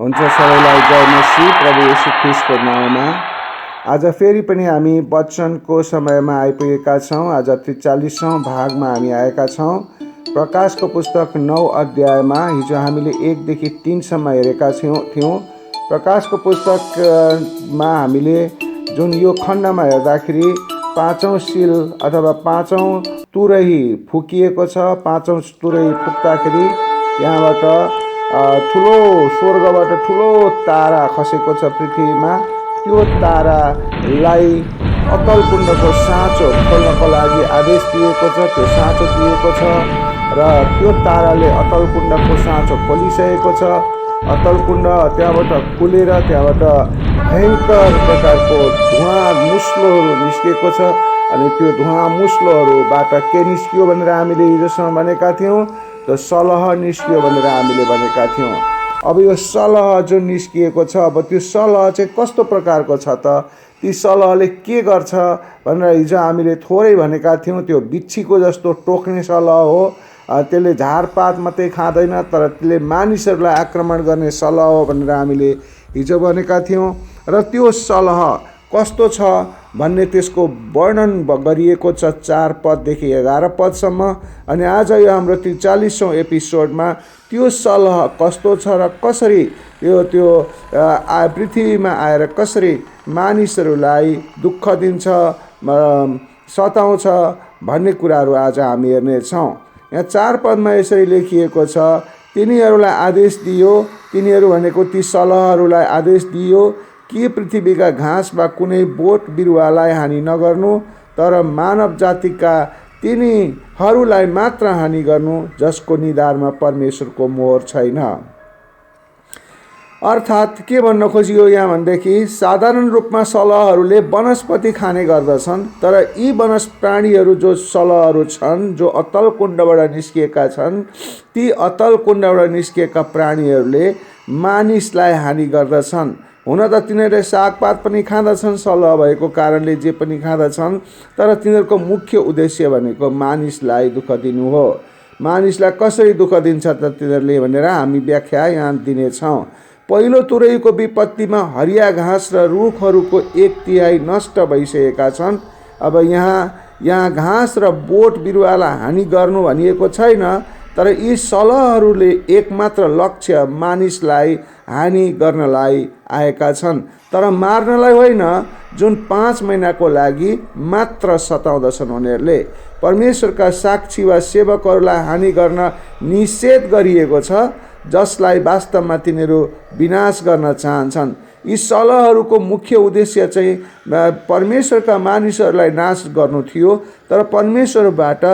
हुन्छ सबैलाई जय मसीह प्रभु येशू ख्रीष्टको नाममा। आज फेरि पनि हामी वचनको समयमा आइपुगेका छौँ। आज 43औं भागमा हामी आएका छौँ। प्रकाशको पुस्तक 9 अध्यायमा हिजो हामीले 1 देखि 3 सम्म हेरेका थियौँ। प्रकाशको पुस्तकमा हामीले जुन यो खण्डमा हेर्दाखेरि 5औं सिल अथवा 5औं तुरही फुकिएको छ। 5औं तुरही फुक्दाखेरि यहाँबाट ठुलो स्वर्गबाट ठुलो तारा खसेको छ पृथ्वीमा। त्यो तारालाई अतल कुण्डको साँचो खोल्नको लागि आदेश दिएको छ। त्यो साँचो दिएको छ र त्यो ताराले अतल कुण्डको साँचो खोलिसकेको छ। अतल कुण्ड त्यहाँबाट खुलेर त्यहाँबाट भयङ्कर प्रकारको धुवाँ मुस्लोहरू निस्किएको छ। अनि त्यो धुवाँ मुस्लोहरूबाट के निस्कियो भनेर हामीले हिजोसम्म भनेका थियौँ, त्यो सलह निस्कियो भनेर हामीले भनेका थियौँ। अब यो सलह जुन निस्किएको छ, अब त्यो सलह चाहिँ कस्तो प्रकारको छ त, ती सलहले के गर्छ भनेर हिजो हामीले थोरै भनेका थियौँ। त्यो बिच्छीको जस्तो टोक्ने सलह हो। त्यसले झारपात मात्रै खाँदैन, तर त्यसले मानिसहरूलाई आक्रमण गर्ने सलह हो भनेर हामीले हिजो भनेका थियौँ। र त्यो सलह कस्तो छ भन्ने त्यसको वर्णन गरिएको छ 4 पददेखि 11 पदसम्म। अनि आज यो हाम्रो 43औं एपिसोडमा त्यो सलह कस्तो छ र कसरी त्यो पृथ्वीमा आएर कसरी मानिसहरूलाई दुःख दिन्छ, सताउँछ भन्ने कुराहरू आज हामी हेर्नेछौँ। यहाँ 4 पदमा यसरी लेखिएको छ, तिनीहरूलाई आदेश दियो, तिनीहरू भनेको ती सलहहरूलाई आदेश दियो कि पृथ्वीका घाँस वा कुनै बोट बिरुवालाई हानि नगर्नु, तर मानव जातिका तिनीहरूलाई मात्र हानि गर्नु जसको निधारमा परमेश्वरको मोहर छैन। अर्थात् के भन्न खोजियो यहाँ भनेदेखि साधारण रूपमा सलहहरूले वनस्पति खाने गर्दछन्, तर यी प्राणीहरू जो सलहहरू छन्, जो अतल कुण्डबाट निस्किएका छन्, ती अतल कुण्डबाट निस्किएका प्राणीहरूले मानिसलाई हानि गर्दछन्। हुन त तिनीहरूले सागपात पनि खाँदछन्, सलह भएको कारणले जे पनि खाँदछन्, तर तिनीहरूको मुख्य उद्देश्य भनेको मानिसलाई दुःख दिनु हो। मानिसलाई कसरी दुःख दिन्छ त तिनीहरूले भनेर हामी व्याख्या यहाँ दिनेछौँ। पहिलो तुरहीको विपत्तिमा हरिया घाँस र रुखहरूको 1/3 नष्ट भइसकेका छन्। अब यहाँ घाँस र बोट बिरुवालाई हानि गर्नु भनिएको छैन, तर यी सलहहरूले एकमात्र लक्ष्य मानिसलाई हानि गर्नलाई आएका छन्, तर मार्नलाई होइन। जुन 5 महिनाको लागि मात्र सताउँदछन् उनीहरूले। परमेश्वरका साक्षी वा सेवकहरूलाई हानि गर्न निषेध गरिएको छ, जसलाई वास्तवमा तिनीहरू विनाश गर्न चाहन्छन्। यी सलहहरूको मुख्य उद्देश्य चाहिँ परमेश्वरका मानिसहरूलाई नाश गर्नु थियो, तर परमेश्वरबाट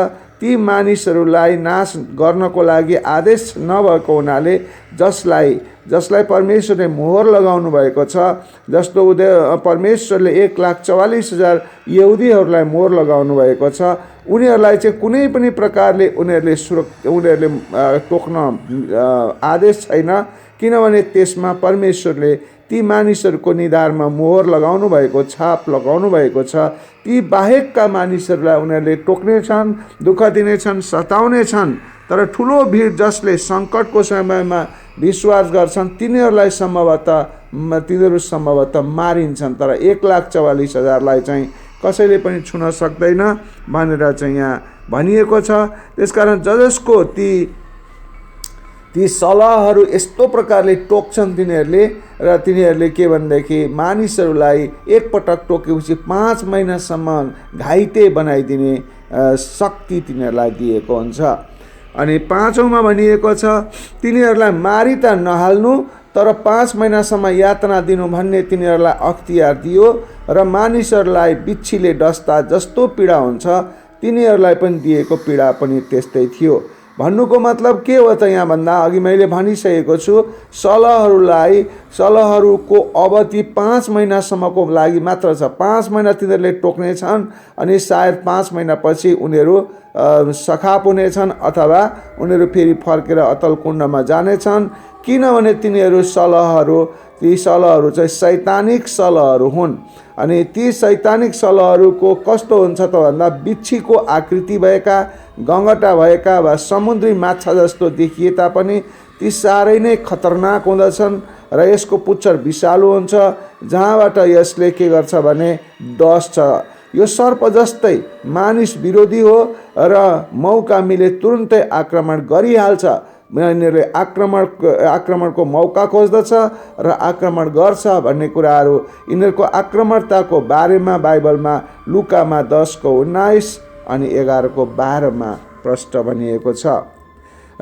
ती मानिसहरूलाई नाश गर्नको लागि आदेश नभएको हुनाले जसलाई परमेश्वरले मोहर लगाउनु भएको छ, जस्तो परमेश्वरले 1,44,000 यहुदीहरूलाई मोहर लगाउनु भएको छ, उनीहरूलाई चाहिँ कुनै पनि प्रकारले उनीहरूले टोक्न आदेश छैन, किनभने त्यसमा परमेश्वरले ती मानिसहरूको निधारमा मोहर लगाउनु भएको, छाप लगाउनु भएको छ। ती बाहेकका मानिसहरूलाई उनीहरूले टोक्नेछन्, दुःख दिनेछन्, सताउनेछन्, तर ठुलो भिड जसले सङ्कटको समयमा विश्वास गर्छन् तिनीहरू सम्भवतः मारिन्छन्, तर 1,44,000लाई चाहिँ कसैले पनि छुन सक्दैन भनेर चाहिँ यहाँ भनिएको छ। त्यसकारण जसको ती सलहहरू यस्तो प्रकारले टोक्छन् तिनीहरूले के भनेदेखि मानिसहरूलाई एकपटक टोकेपछि 5 महिनासम्म घाइते बनाइदिने शक्ति तिनीहरूलाई दिएको हुन्छ। अनि 5औँमा भनिएको छ, तिनीहरूलाई मारि त नहाल्नु, तर 5 महिनासम्म यातना दिनु भन्ने तिनीहरूलाई अख्तियार दियो, र मानिसहरूलाई बिच्छीले डस्दा जस्तो पीडा हुन्छ तिनीहरूलाई पनि दिएको पीडा पनि त्यस्तै थियो। भन्नुको मतलब के हो त यहाँ भन्दा अघि मैले भनिसकेको छु, सलहहरूको अवधि 5 महिनासम्मको लागि मात्र छ। 5 महिना तिनीहरूले टोक्नेछन्, अनि सायद 5 महिनापछि उनीहरू सखाप हुनेछन् अथवा उनीहरू फेरि फर्केर अतल कुण्डमा जानेछन्, किनभने ती सलहहरू चाहिँ शैतानिक सलहहरू हुन्। अनि ती शैतानिक सलहहरूको कस्तो हुन्छ त भन्दा बिच्छीको आकृति भएका, गङ्गटा भएका वा समुद्री माछा जस्तो देखिए तापनि ती साह्रै नै खतरनाक हुँदछन् र यसको पुच्छर विषालु हुन्छ, जहाँबाट यसले के गर्छ भने डस्छ। यो सर्प जस्तै मानिस विरोधी हो र मौका मिले तुरुन्तै आक्रमण गरिहाल्छ। यिनीहरूले आक्रमणको मौका खोज्दछ र आक्रमण गर्छ भन्ने कुराहरू यिनीहरूको आक्रमणताको बारेमा बाइबलमा लुकामा 10:19 अनि 11:12 प्रष्ट भनिएको छ।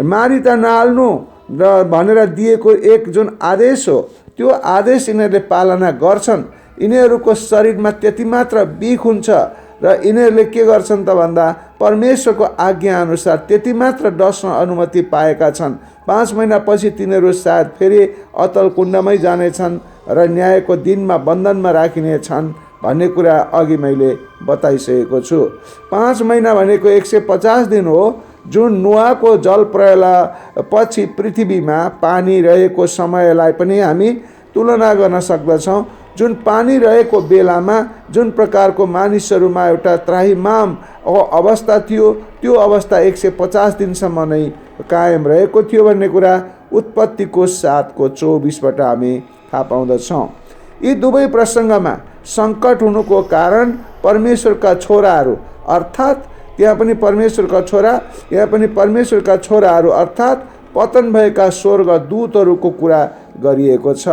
मारि त नहाल्नु र भनेर दिएको एक जुन आदेश हो, त्यो आदेश यिनीहरूले पालना गर्छन्। यिनीहरूको शरीरमा त्यति मात्र बिख हुन्छ र यिनीहरूले के गर्छन् त भन्दा परमेश्वरको आज्ञा अनुसार त्यति मात्र डस्न अनुमति पाएका छन्। 5 महिनापछि तिनीहरू सायद फेरि अतल कुण्डमै जानेछन् र न्यायको दिनमा बन्धनमा राखिनेछन् भन्ने कुरा अघि मैले बताइसकेको छु। 5 महिना भनेको 150 दिन हो, जुन नुहाको जल प्रलयपछि पृथ्वीमा पानी रहेको समयलाई पनि हामी तुलना गर्न सक्दछौँ। जुन पानी रहेको बेलामा जुन प्रकारको मानिसहरूमा एउटा त्राहिमाम अवस्था थियो, त्यो अवस्था 150 दिनसम्म नै कायम रहेको थियो भन्ने कुरा उत्पत्तिको 7:24बाट हामी थाहा पाउँदछौँ। यी दुवै प्रसङ्गमा सङ्कट हुनुको कारण परमेश्वरका छोराहरू अर्थात् त्यहाँ पनि परमेश्वरका छोरा, यहाँ पनि परमेश्वरका छोराहरू अर्थात् पतन भएका स्वर्गदूतहरूको कुरा गरिएको छ।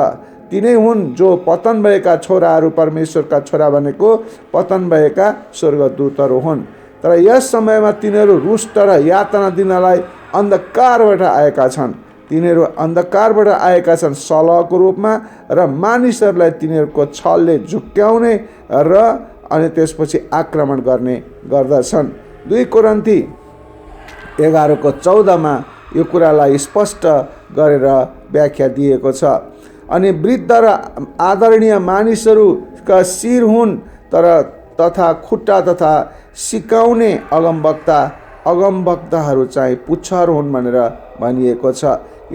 तिनै हुन् जो पतन भएका छोराहरू, परमेश्वरका छोरा भनेको पतन भएका स्वर्गदूतहरू हुन्। तर यस समयमा तिनीहरू रुष्ट र यातना दिनलाई अन्धकारबाट आएका छन्। तिनीहरू अन्धकारबाट आएका छन् सलहको रूपमा र मानिसहरूलाई तिनीहरूको छलले झुक्क्याउने र अनि त्यसपछि आक्रमण गर्ने गर्दछन्। 2 कोरिन्थी 11:14 यो कुरालाई स्पष्ट गरेर व्याख्या दिएको छ। अनि वृद्ध र आदरणीय मानिसहरूका शिर हुन् तथा खुट्टा तथा सिकाउने अगमवक्ताहरू चाहिँ पुच्छर हुन् भनेर भनिएको छ।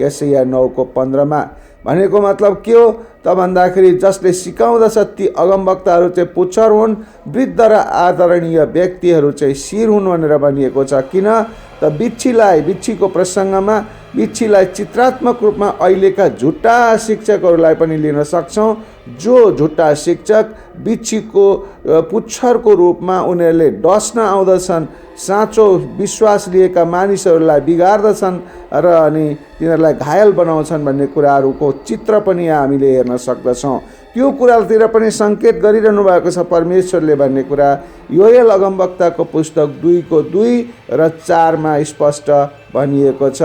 यशाया 9:15 भनेको मतलब के हो त भन्दाखेरि जसले सिकाउँदछ ती अगमवक्ताहरू चाहिँ पुच्छर हुन्, वृद्ध र आदरणीय व्यक्तिहरू चाहिँ शिर हुन् भनेर भनिएको छ। किन त बिच्छीको प्रसङ्गमा बिच्छीलाई चित्रात्मक रूपमा अहिलेका झुट्टा शिक्षकहरूलाई पनि लिन सक्छौँ, जो झुट्टा शिक्षक बिच्छीको पुच्छरको रूपमा उनीहरूले डस्न आउँदछन्, साँचो विश्वास लिएका मानिसहरूलाई बिगार्दछन् र अनि तिनीहरूलाई घायल बनाउँछन् भन्ने कुराहरूको चित्र पनि हामीले हेर्न सक्दछौँ। त्यो कुरातिर पनि सङ्केत गरिरहनु भएको छ परमेश्वरले भन्ने कुरा योएल अगमवक्ताको पुस्तक 2:2 र 4 स्पष्ट भनिएको छ।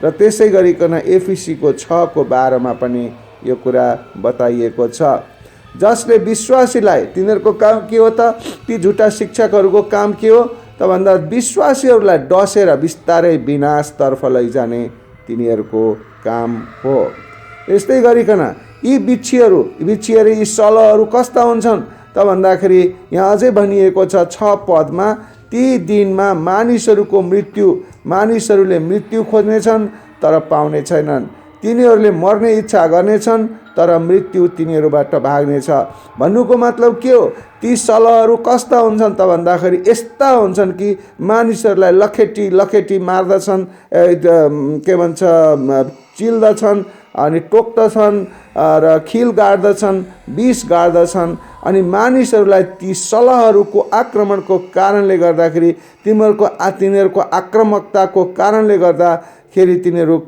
र त्यसै गरिकन एफिसीको 6:12 पनि यो कुरा बताइएको छ। जसले विश्वासीलाई, तिनीहरूको काम के हो त, ती झुटा शिक्षकहरूको काम के हो त भन्दा विश्वासीहरूलाई डसेर बिस्तारै विनाशतर्फ लैजाने तिनीहरूको काम हो। यस्तै गरिकन यी बिच्छीहरू यी सलहहरू कस्ता हुन्छन् त भन्दाखेरि यहाँ अझै भनिएको छ 6 पदमा, ती दिनमा मानिसहरूले मृत्यु खोज्नेछन् तर पाउने छैनन्, तिनीहरूले मर्ने इच्छा गर्नेछन् तर मृत्यु तिनीहरूबाट भाग्नेछ। भन्नुको मतलब के हो, ती सलहहरू कस्ता हुन्छन् त भन्दाखेरि यस्ता हुन्छन् कि मानिसहरूलाई लखेटी मार्दछन्, के भन्छ चिल्दछन् अनि टोक्दछन् र खिल गाड्दछन्, विष गाड्दछन्। अनि मानिसहरूलाई ती सलहहरूको आक्रमणको कारणले गर्दाखेरि तिनीहरूको आक्रामकताको कारणले गर्दाखेरि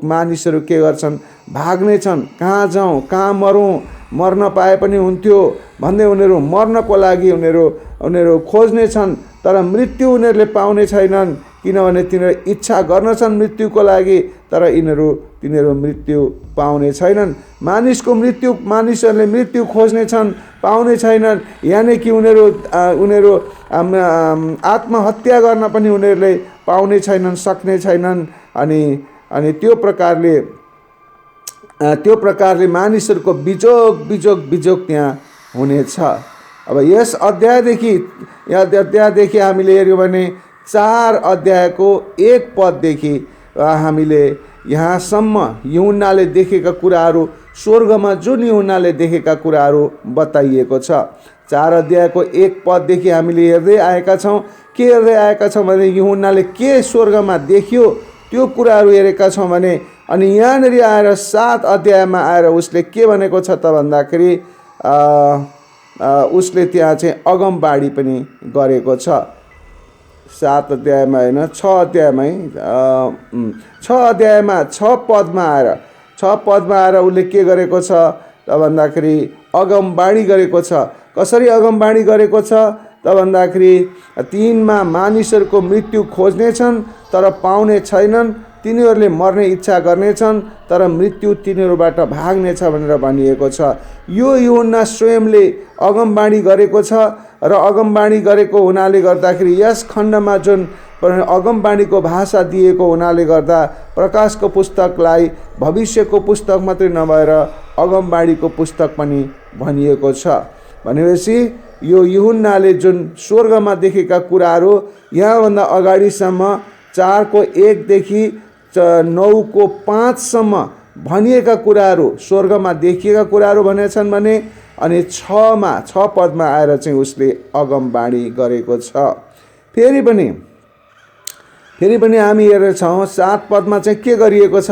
मानिसहरू के गर्छन्, भाग्नेछन्। कहाँ जाउँ, कहाँ मरौँ, मर्न पाए पनि हुन्थ्यो भन्दै उनीहरू मर्नको लागि उनीहरू खोज्नेछन् तर मृत्यु उनीहरूले पाउने छैनन्, किनभने तिनीहरू इच्छा गर्नेछन् मृत्युको लागि तर तिनीहरू मृत्यु पाउने छैनन्। मानिसहरूले मृत्यु खोज्नेछन् पाउने छैनन्, यानि कि उनीहरू आत्महत्या गर्न पनि उनीहरूले पाउने छैनन्, सक्ने छैनन्। अनि त्यो प्रकारले मानिसहरूको बिजोग त्यहाँ हुनेछ। अब यस अध्यायदेखि हामीले हेर्यौँ भने 4 अध्यायको 1 पददेखि हामीले यहाँसम्म यूहन्नाले देखेका कुराहरू, स्वर्गमा जुन यूहन्नाले देखेका कुराहरू बताइएको छ। 4 अध्यायको 1 पददेखि हामीले हेर्दै आएका छौँ भने यूहन्नाले के स्वर्गमा देख्यो त्यो कुराहरू हेरेका छौँ भने अनि यहाँनिर आएर 7 अध्यायमा आएर उसले के भनेको छ त भन्दाखेरि उसले त्यहाँ चाहिँ अगमबाडी पनि गरेको छ। 7 अध्यायमा होइन 6 अध्यायमै 6 अध्यायमा 6 पदमा आएर उसले के गरेको छ त भन्दाखेरि अगमबाडी गरेको छ। कसरी अगमबाडी गरेको छ त भन्दाखेरि 3मा मानिसहरूको मृत्यु खोज्नेछन् तर पाउने छैनन्, तिनीहरूले मर्ने इच्छा गर्नेछन् तर मृत्यु तिनीहरूबाट भाग्नेछ भनेर भनिएको छ। यो यूहन्ना स्वयंले अगमबाडी गरेको छ र अगमबाडी गरेको हुनाले गर्दाखेरि यस खण्डमा जुन अगमबाडीको भाषा दिएको हुनाले गर्दा प्रकाशको पुस्तकलाई भविष्यको पुस्तक मात्रै नभएर अगमबाडीको पुस्तक पनि भनिएको छ। भनेपछि यो यूहन्नाले जुन स्वर्गमा देखेका कुराहरू यहाँभन्दा अगाडिसम्म 4:1 देखि 9:5 भनिएका कुराहरू स्वर्गमा देखिएका कुराहरू भनेछन् भने अनि 6 पदमा आएर चाहिँ उसले अगमबाडी गरेको छ। फेरि पनि हामी हेर्छौँ 7 पदमा चाहिँ के गरिएको छ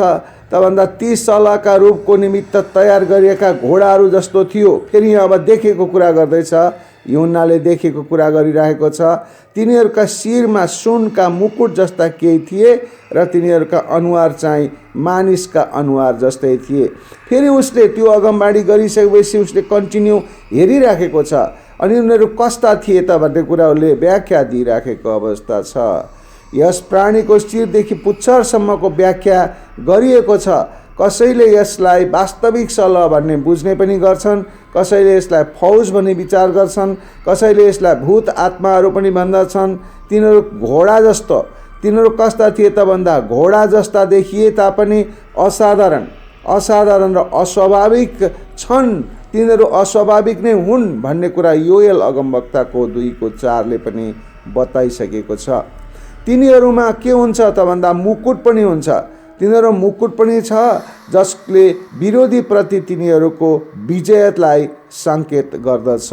त भन्दा 30 सलका रूपको निमित्त तयार गरिएका घोडाहरू जस्तो थियो। फेरि अब देखेको कुरा गर्दैछ, यूहन्नाले देखेको कुरा गरिरहेको छ। तिनीहरूका शिरमा सुनका मुकुट जस्ता केही थिए र तिनीहरूका अनुहार चाहिँ मानिसका अनुहार जस्तै थिए। फेरि उसले त्यो अगमबाडी गरिसकेपछि उसले कन्टिन्यू हेरिराखेको छ अनि उनीहरू कस्ता थिए त भन्ने कुराहरूले व्याख्या दिइराखेको अवस्था छ। यस प्राणीको शिरदेखि पुच्छरसम्मको व्याख्या गरिएको छ। कसैले यसलाई वास्तविक सलह भन्ने बुझ्ने पनि गर्छन्, कसैले यसलाई फौज भन्ने विचार गर्छन्, कसैले यसलाई भूत आत्माहरू पनि भन्दछन्। तिनीहरू घोडा जस्तो, तिनीहरू कस्ता थिए त भन्दा घोडा जस्ता देखिए तापनि असाधारण र अस्वाभाविक छन्, तिनीहरू अस्वाभाविक नै हुन् भन्ने कुरा योएल अगमवक्ताको 2:4ले पनि बताइसकेको छ। तिनीहरूमा के हुन्छ त भन्दा मुकुट पनि हुन्छ। तिनीहरू मुकुट पनि छ जसले विरोधीप्रति तिनीहरूको विजयलाई सङ्केत गर्दछ।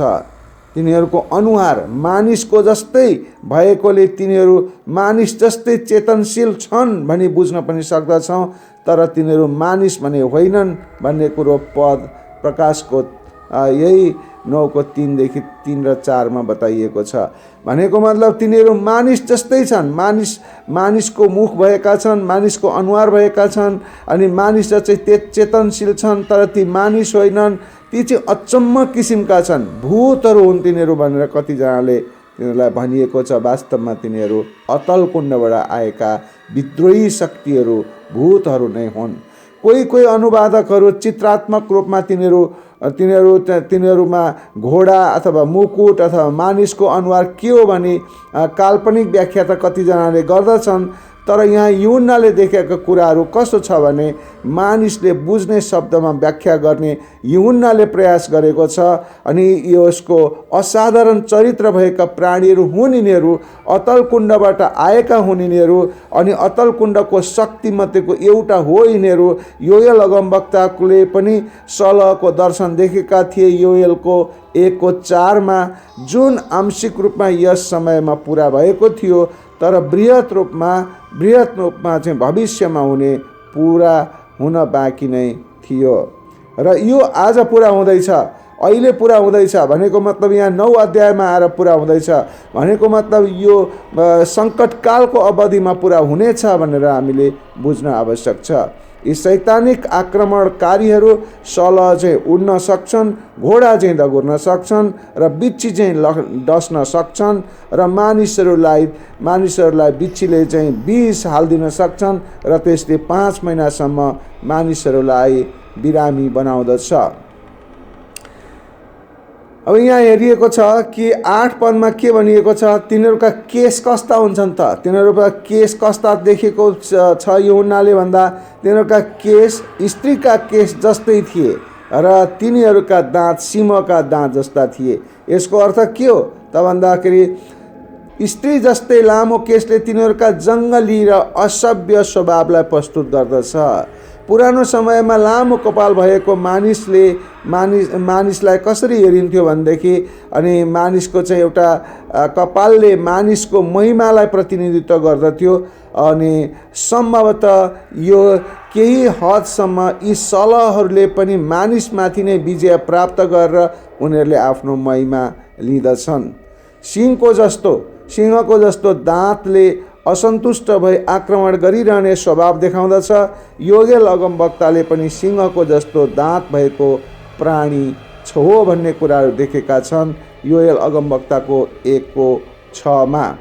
तिनीहरूको अनुहार मानिसको जस्तै भएकोले तिनीहरू मानिस जस्तै चेतनशील छन् भनी बुझ्न पनि सक्दछौँ, तर तिनीहरू मानिस भने होइनन् भन्ने कुरो पद प्रकाशको यही 9:3 देखि 3 र 4 बताइएको छ। भनेको मतलब तिनीहरू मानिस जस्तै छन्, मानिसको मुख भएका छन्, मानिसको अनुहार भएका छन् अनि मानिस चाहिँ चेतनशील छन्, तर ती मानिस होइनन्, ती चाहिँ अचम्म किसिमका छन्, भूतहरू हुन् तिनीहरू भनेर कतिजनाले तिनीहरूलाई भनिएको छ। वास्तवमा तिनीहरू अतल कुण्डबाट आएका विद्रोही शक्तिहरू, भूतहरू नै हुन्। कोही अनुवादकहरू चित्रात्मक रूपमा तिनीहरूमा घोडा अथवा मुकुट अथवा मानिसको अनुहार के हो भने काल्पनिक व्याख्या त कतिजनाले गर्दछन्, तर यहाँ यूहन्नाले देखेका कुराहरू कस्तो छ भने मानिसले बुझ्ने शब्दमा व्याख्या गर्ने यूहन्नाले प्रयास गरेको छ। अनि यसको असाधारण चरित्र भएका प्राणीहरू हुन् यिनीहरू, अतल कुण्डबाट आएका हुन् यिनीहरू अनि अतल कुण्डको शक्तिमध्येको एउटा हो यिनीहरू। योएल अगमवक्ताले पनि सलहको दर्शन देखेका थिए योएलको 1:4 जुन आंशिक रूपमा यस समयमा पुरा भएको थियो, तर बृहत रूपमा चाहिँ भविष्यमा हुने पुरा हुन बाँकी नै थियो र यो आज पुरा हुँदैछ, अहिले पुरा हुँदैछ। भनेको मतलब यहाँ 9 अध्यायमा आएर पुरा हुँदैछ भनेको मतलब यो सङ्कटकालको अवधिमा पुरा हुनेछ भनेर हामीले बुझ्न आवश्यक छ। यी शैतानिक आक्रमणकारीहरू सलह चाहिँ उड्न सक्छन्, घोडा चाहिँ दगुर्न सक्छन् र बिच्छी चाहिँ डस्न सक्छन् र मानिसहरूलाई बिच्छीले चाहिँ विष हालिदिन सक्छन् र त्यसले 5 महिनासम्म मानिसहरूलाई बिरामी बनाउँदछ। अब यहाँ हेरिएको छ कि 8 पदमा के भनिएको छ, तिनीहरूका केस कस्ता हुन्छन् त, तिनीहरूका केस कस्ता देखेको छ यूहन्नाले भन्दा तिनीहरूका केस स्त्रीका केस जस्तै थिए र तिनीहरूका दाँत सिंहका दाँत जस्ता थिए। यसको अर्थ के हो त भन्दाखेरि स्त्री जस्तै लामो केसले तिनीहरूका जङ्गली र असभ्य स्वभावलाई प्रस्तुत गर्दछ। पुरानो समयमा लामो कपाल भएको मानिसलाई कसरी हेरिन्थ्यो भनेदेखि अनि मानिसको चाहिँ एउटा कपालले मानिसको महिमालाई प्रतिनिधित्व गर्दथ्यो अनि सम्भवतः यो केही हदसम्म यी सलहहरूले पनि मानिसमाथि नै विजय प्राप्त गरेर उनीहरूले आफ्नो महिमा लिँदछन्। सिंहको जस्तो दाँतले असन्तुष्ट भई आक्रमण गरिरहने स्वभाव देखाउँदछ। योगेल अगमवक्ताले पनि सिंहको जस्तो दाँत भएको प्राणी हो भन्ने कुराहरू देखेका छन् योएल अगमवक्ताको 1:6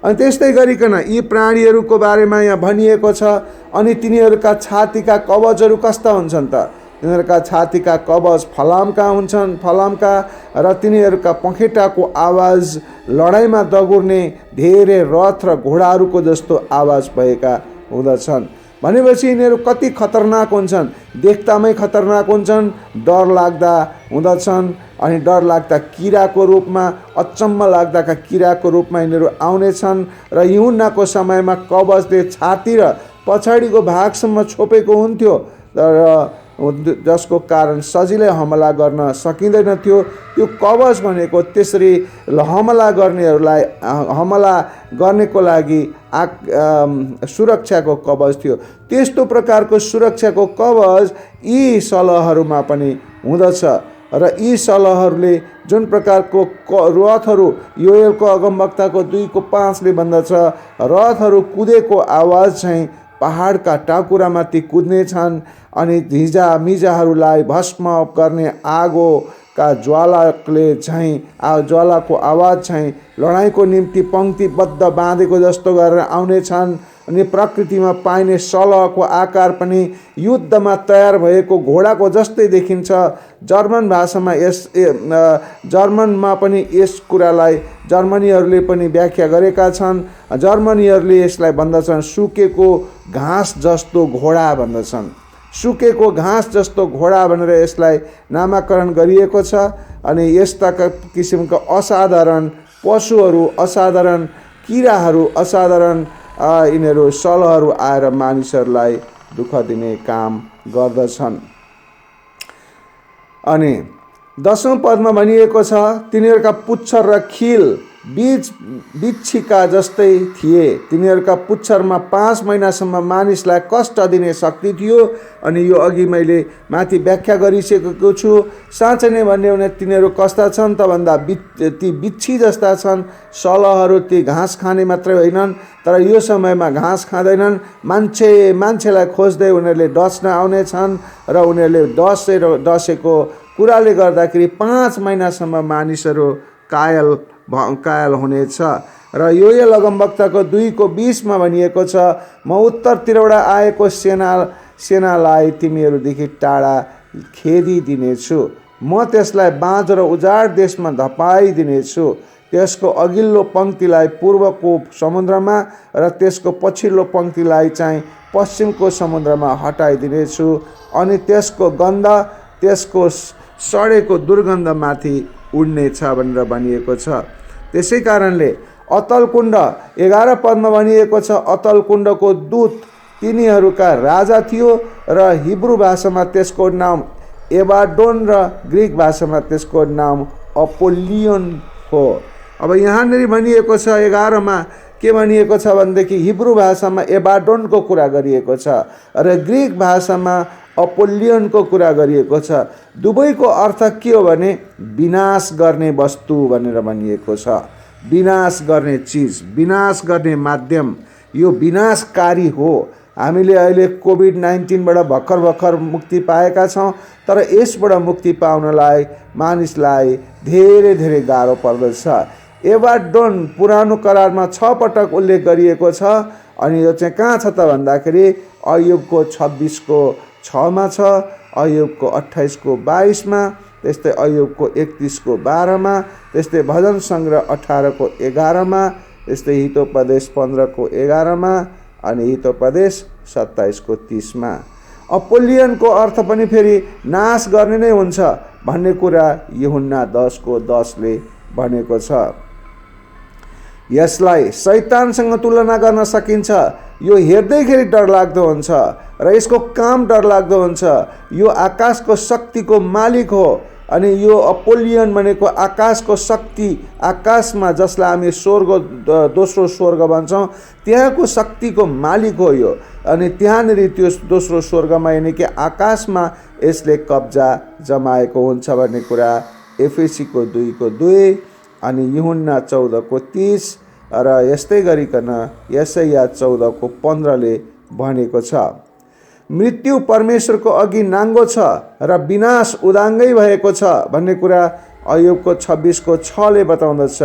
अनि त्यस्तै गरिकन यी प्राणीहरूको बारेमा यहाँ भनिएको छ। अनि तिनीहरूका छातीका कवचहरू कस्ता हुन्छन् त? तिनीहरूका छातीका कवच फलामका हुन्छन्, फलामका, र तिनीहरूका पखेटाको आवाज लडाइँमा दगुर्ने धेरै रथ र घोडाहरूको जस्तो आवाज भएका हुँदछन्। भनेपछि यिनीहरू कति खतरनाक हुन्छन्, देख्दामै खतरनाक हुन्छन्, डर लाग्दा हुँदछन्। अनि डर लाग्दा किराको रूपमा, अचम्म लाग्दाका किराको रूपमा यिनीहरू आउनेछन्। र यूहन्नाको समयमा कवचले छाती र पछाडिको भागसम्म छोपेको हुन्थ्यो, र जसको कारण सजिलै हमला गर्न सकिँदैन थियो। त्यो कवच भनेको त्यसरी हमला गर्नेहरूलाई हमला गर्नेको लागि सुरक्षाको कवच थियो। त्यस्तो प्रकारको सुरक्षाको कवच यी सलहहरूमा पनि हुँदछ। र यी सलहहरूले जुन प्रकारको रथहरू योएलको अगमवक्ताको 2:5ले भन्दछ, रथहरू कुदेको आवाज चाहिँ पहाडका टाकुरामाथि कुद्नेछन्। अनि मिजाहरूलाई भस्म गर्ने आगोका ज्वालाले चाहिँ ज्वालाको आवाज चाहिँ लडाइँको निम्ति पङ्क्तिबद्ध बाँधेको जस्तो गरेर आउनेछन्। अनि प्रकृतिमा पाइने सलहको आकार पनि युद्धमा तयार भएको घोडाको जस्तै देखिन्छ। जर्मनमा पनि यस कुरालाई जर्मनीहरूले पनि व्याख्या गरेका छन्। जर्मनीहरूले यसलाई भन्दछन् सुकेको घाँस जस्तो घोडा भन्दछन्। सुकेको घाँस जस्तो घोडा भनेर यसलाई नामाकरण गरिएको छ। अनि यस्ता किसिमका असाधारण पशुहरू, असाधारण किराहरू, असाधारण यिनीहरू सलहहरू आएर मानिसहरूलाई दुःख दिने काम गर्दछन्। अनि 10औं पदमा भनिएको छ, तिनीहरूका पुच्छर र खिल बिच्छीका जस्तै थिए। तिनीहरूका पुच्छरमा 5 महिनासम्म मानिसलाई कष्ट दिने शक्ति थियो। अनि यो अघि मैले माथि व्याख्या गरिसकेको छु। साँच्चै नै भन्ने हो भने तिनीहरू कस्ता छन् त भन्दा ती बिच्छी जस्ता छन्। सलहहरू ती घाँस खाने मात्रै होइनन्, तर यो समयमा घाँस खाँदैनन्। मान्छेलाई खोज्दै उनीहरूले डस्न आउने छन्, र उनीहरूले डसेको कुराले गर्दाखेरि 5 महिनासम्म मानिसहरू कायल हुनेछ। र योएल अगमवक्ताको 2:20मा भनिएको छ, म उत्तरतिरबाट आएको सेनालाई तिमीहरूदेखि टाढा खेदिदिनेछु। म त्यसलाई बाँझो र उजाड देशमा धपाइदिनेछु। त्यसको अघिल्लो पङ्क्तिलाई पूर्वको समुद्रमा र त्यसको पछिल्लो पङ्क्तिलाई चाहिँ पश्चिमको समुद्रमा हटाइदिनेछु। अनि त्यसको गन्ध त्यसको सडेको दुर्गन्धमाथि उड्नेछ भनेर भनिएको छ। त्यसै कारणले अतल कुण्ड 11 पदमा भनिएको छ, अतल कुण्डको दूत तिनीहरूका राजा थियो, र हिब्रू भाषामा त्यसको नाम एबाडोन र ग्रिक भाषामा त्यसको नाम अपोलियन हो। अब यहाँनिर भनिएको छ 11मा के भनिएको छ भनेदेखि हिब्रू भाषामा एबाडोनको कुरा गरिएको छ र ग्रिक भाषामा अपोलियनको कुरा गरिएको छ। दुवैको अर्थ के हो भने विनाश गर्ने वस्तु भनेर भनिएको छ। विनाश गर्ने चिज, विनाश गर्ने माध्यम, यो विनाशकारी हो। हामीले अहिले कोभिड-19बाट भर्खर मुक्ति पाएका छौँ, तर यसबाट मुक्ति पाउनलाई मानिसलाई धेरै गाह्रो पर्दछ। एबाडोन पुरानो करारमा 6 पटक उल्लेख गरिएको छ। अनि यो चाहिँ कहाँ छ त भन्दाखेरि अय्युबको 26:6मा छ, अय्युबको 28:22मा, त्यस्तै अय्युबको 31:12मा, त्यस्तै भजन सङ्ग्रह 18:11मा, त्यस्तै हितोपदेश 15:11मा, अनि हितोपदेश 27:30मा। अपोलियनको अर्थ पनि फेरि नाश गर्ने नै हुन्छ भन्ने कुरा यूहन्ना 10:10ले भनेको छ। यसलाई शैतानसँग तुलना गर्न सकिन्छ। यो हेर्दैखेरि डरलाग्दो हुन्छ र यसको काम डरलाग्दो हुन्छ। यो आकाशको शक्तिको मालिक हो। अनि यो अपोलियन भनेको आकाशको शक्ति, आकाशमा जसलाई हामी स्वर्ग दोस्रो स्वर्ग भन्छौँ त्यहाँको शक्तिको मालिक हो यो। अनि त्यहाँनिर त्यो दोस्रो स्वर्गमा यानि कि आकाशमा यसले कब्जा जमाएको हुन्छ भन्ने कुरा एफएसीको 2:2 अनि यूहन्ना 14:30 र यस्तै गरिकन यशाया 14:15 ले भनेको छ। मृत्यु परमेश्वरको अघि नाङ्गो छ र विनाश उदाङ्गै भएको छ भन्ने कुरा अय्युबको 26:6 ले बताउँदछ।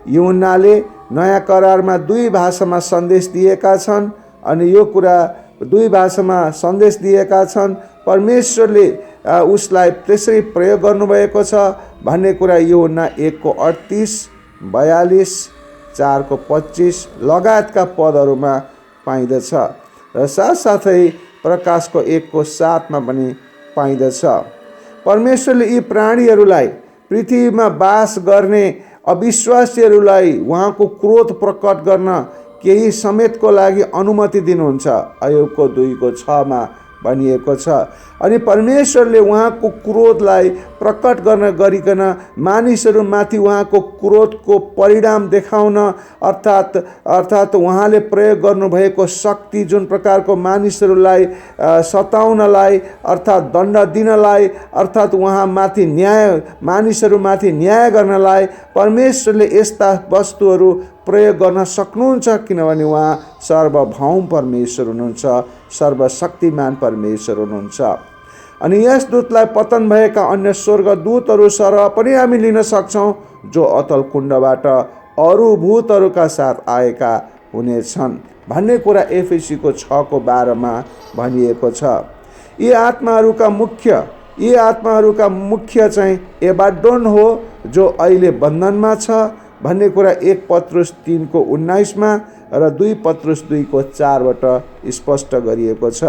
यूहन्नाले नयाँ करारमा 2 भाषामा सन्देश दिएका छन् अनि यो कुरा 2 भाषामा सन्देश दिएका छन्। परमेश्वरले उसलाई त्यसरी प्रयोग गर्नुभएको छ भन्ने कुरा यूहन्ना 1:38, 42, 4:25 लगायतका पदहरूमा पाइँदछ र साथसाथै प्रकाशको 1:7 मा पनि पाइँदछ। परमेश्वरले यी प्राणीहरूलाई, पृथ्वीमा बास गर्ने अविश्वासीहरूलाई उहाँको क्रोध प्रकट गर्न केही समेतको लागि अनुमति दिनुहुन्छ। अय्युबको 2:6 मा भनिएको छ। अनि परमेश्वरले उहाँको क्रोधलाई प्रकट गर्न गरिकन मानिसहरूमाथि उहाँको क्रोधको परिणाम देखाउन अर्थात् उहाँले प्रयोग गर्नुभएको शक्ति जुन प्रकारको मानिसहरूलाई सताउनलाई अर्थात् दण्ड दिनलाई अर्थात् उहाँमाथि न्याय मानिसहरूमाथि न्याय गर्नलाई परमेश्वरले यस्ता वस्तुहरू प्रयोग गर्न सक्नुहुन्छ किनभने उहाँ सर्वभौम परमेश्वर हुनुहुन्छ, सर्वशक्तिमान परमेश्वर हुनुहुन्छ। अनि यस दूतलाई पतन भएका अन्य स्वर्गदूतहरू सरह पनि हामी लिन सक्छौँ जो अतल कुण्डबाट अरू भूतहरूका साथ आएका हुनेछन् भन्ने कुरा एफएसीको 6:12 मा भनिएको छ। यी आत्माहरूका मुख्य चाहिँ एबाड्डोन हो जो अहिले बन्धनमा छ भन्ने कुरा 1 पत्रुस 3:19 मा र 2 पत्रुस 2:4 बाट स्पष्ट गरिएको छ।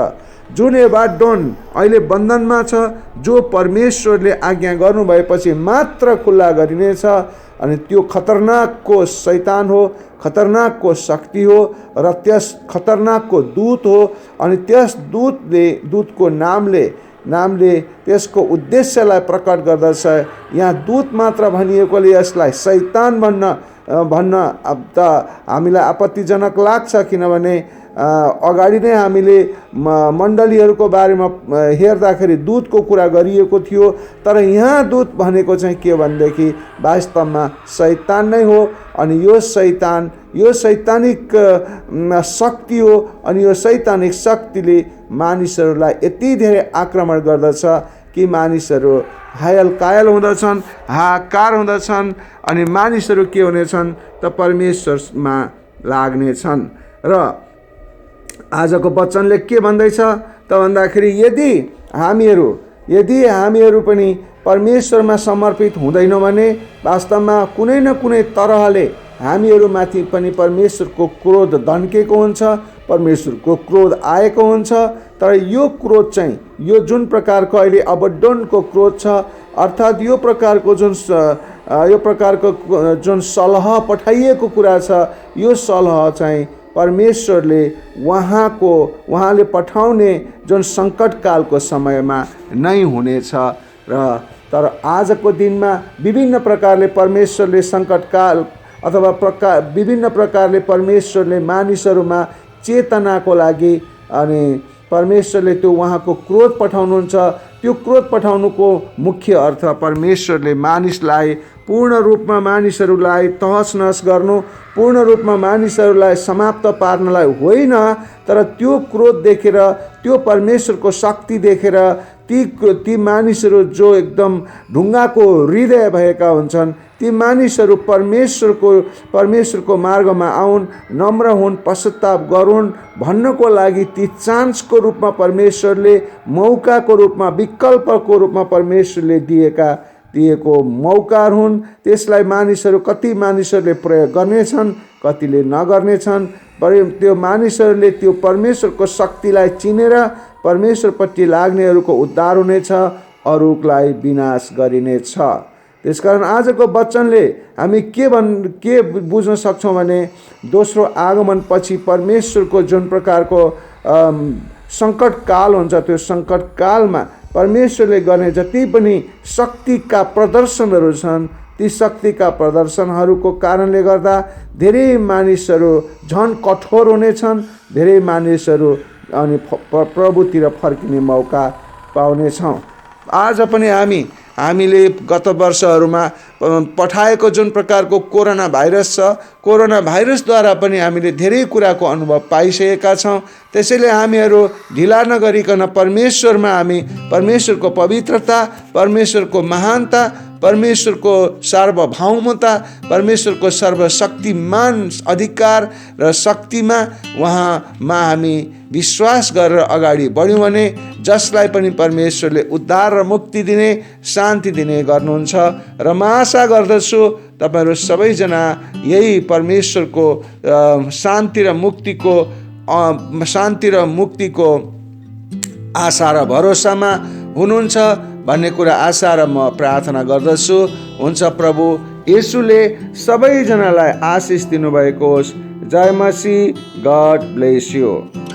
जुन एबाड्डोन अहिले बन्धनमा छ जो परमेश्वरले आज्ञा गर्नुभएपछि मात्र खुल्ला गरिनेछ अनि त्यो खतरनाकको शैतान हो, खतरनाकको शक्ति हो र त्यस खतरनाकको दूत हो। अनि त्यस दूतको नामले त्यसको उद्देश्यलाई प्रकट गर्दछ। यहाँ दूत मात्र भनिएकोले यसलाई शैतान भन्न अब त हामीलाई आपत्तिजनक लाग्छ किनभने अगाडि नै हामीले मण्डलीहरूको बारेमा हेर्दाखेरि दूतको कुरा गरिएको थियो। तर यहाँ दूत भनेको चाहिँ के भनेदेखि वास्तवमा शैतान नै हो। अनि यो शैतानिक शक्ति हो। अनि यो शैतानिक शक्तिले मानिसहरूलाई यति धेरै आक्रमण गर्दछ कि मानिसहरू हायल कायल हुँदछन्, हाहाकार हुँदछन् अनि मानिसहरू के हुनेछन् त परमेश्वरमा लाग्नेछन्। र आजको वचनले के भन्दैछ त भन्दाखेरि यदि हामीहरू पनि परमेश्वरमा समर्पित हुँदैनौँ भने वास्तवमा कुनै न कुनै तरहले हामीहरूमाथि पनि परमेश्वरको क्रोध दन्केको हुन्छ, परमेश्वरको क्रोध आएको हुन्छ। तर यो क्रोध चाहिँ यो जुन प्रकारको अहिले अबड्डोनको क्रोध छ अर्थात् यो प्रकारको जुन सल्लाह पठाइएको कुरा छ यो सल्लाह चाहिँ परमेश्वरले उहाँले पठाउने जुन सङ्कटकालको समयमा नै हुनेछ। र तर आजको दिनमा विभिन्न प्रकारले परमेश्वरले सङ्कटकाल अथवा विभिन्न प्रकारले परमेश्वरले मानिसहरूमा चेतनाको लागि अनि परमेश्वरले त्यो उहाँको क्रोध पठाउनुहुन्छ। त्यो क्रोध पठाउनुको मुख्य अर्थ परमेश्वरले मानिसलाई पूर्ण रूपमा मानिसहरूलाई तहस नहस गर्नु, पूर्ण रूपमा मानिसहरूलाई समाप्त पार्नलाई होइन, तर त्यो क्रोध देखेर, त्यो परमेश्वरको शक्ति देखेर ती मानिसहरू जो एकदम ढुङ्गाको हृदय भएका हुन्छन् ती मानिसहरू परमेश्वरको मार्गमा आउन्, नम्र हुन्, पश्चाताप गरून् भन्नको लागि ती चान्सको रूपमा परमेश्वरले, मौकाको रूपमा, विकल्पको रूपमा परमेश्वरले दिएको मौका हुन्। त्यसलाई कति मानिसहरूले प्रयोग गर्नेछन्, कतिले नगर्नेछन्। त्यो मानिसहरूले त्यो परमेश्वरको शक्तिलाई चिनेर परमेश्वरपट्टि लाग्नेहरूको उद्धार हुनेछ, अरूलाई विनाश गरिनेछ। त्यसकारण आजको वचनले हामी के बुझ्न सक्छौँ भने दोस्रो आगमन पछि परमेश्वरको जुन प्रकारको सङ्कट काल हुन्छ त्यो सङ्कट कालमा परमेश्वरले गर्ने जति पनि शक्तिका प्रदर्शनहरू छन्, ती शक्तिका प्रदर्शनहरूको कारणले गर्दा धेरै मानिसहरू झन् कठोर हुनेछन्, धेरै मानिसहरू अनि प्रभुतिर फर्किने मौका पाउनेछौँ। आज पनि हामीले गत वर्षहरूमा पठाएको जुन प्रकारको कोरोना भाइरस छ, कोरोना भाइरसद्वारा पनि हामीले धेरै कुराको अनुभव पाइसकेका छौँ। त्यसैले हामीहरू ढिला नगरिकन परमेश्वरमा हामी परमेश्वरको पवित्रता, परमेश्वरको महानता, परमेश्वरको सार्वभौमता, परमेश्वरको सर्वशक्तिमान अधिकार र शक्तिमा उहाँमा हामी विश्वास गरेर अगाडि बढ्यौँ भने जसलाई पनि परमेश्वरले उद्धार र मुक्ति दिने, शान्ति दिने गर्नुहुन्छ। र म आशा गर्दछु तपाईहरू सबैजना यही परमेश्वरको शान्ति र मुक्तिको आशा र भरोसामा हुनुहुन्छ भन्ने कुरा आशा र म प्रार्थना गर्दछु। हुन्छ, प्रभु येशूले सबैजनालाई आशिष दिनुभएको होस्। जय मसीह। God bless you.